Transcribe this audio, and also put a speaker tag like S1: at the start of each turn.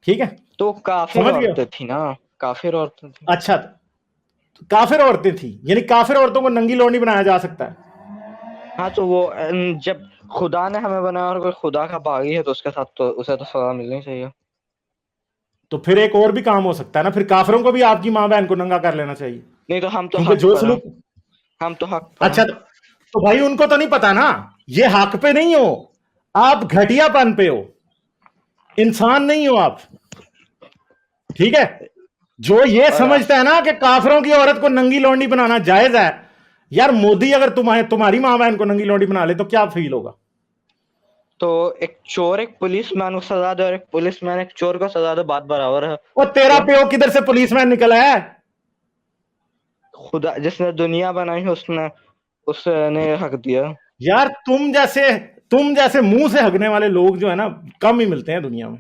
S1: ٹھیک ہے
S2: تو کافر
S1: سمجھ گئے
S2: عورتیں تھیں نا، کافر عورتیں تھیں.
S1: اچھا کافر عورتیں تھیں، یعنی کافر عورتوں کو ننگی لونڈی بنایا جا سکتا ہے؟
S2: ہاں تو وہ جب خدا نے ہمیں بنایا اور کوئی خدا کا باغی ہے تو اس کے ساتھ تو اسے تو سزا ملنی چاہیے.
S1: تو پھر ایک اور بھی کام ہو سکتا ہے نا، پھر کافروں کو بھی آپ کی ماں بہن کو ننگا کر لینا چاہیے،
S2: نہیں تو ہم تو
S1: کیونکہ
S2: حق
S1: جو
S2: پر ہیں،
S1: سلوک
S2: ہم تو حق پر ہیں.
S1: اچھا تو بھائی ان کو تو نہیں پتا نا، یہ حق پہ نہیں ہو آپ، گھٹیا پن پہ ہو، انسان نہیں ہو آپ. ٹھیک ہے، جو یہ
S2: اور
S1: سمجھتا ہے نا کہ کافروں کی عورت کو ننگی لونڈی بنانا جائز ہے، یار مودی اگر تمہاری ماں بہن کو ننگی لونڈی بنا لے تو کیا فیل ہوگا؟
S2: تو ایک چور ایک پولیس مین کو سزا دے اور ایک پولیس مین ایک چور کو سزا دے، بات برابر ہے.
S1: وہ تیرا
S2: کیوں؟
S1: پیو کدھر سے پولیس مین نکلا ہے؟
S2: خدا جس نے دنیا بنائی اس نے حق دیا.
S1: یار تم جیسے منہ سے ہگنے والے لوگ جو ہے نا کم ہی ملتے ہیں دنیا میں.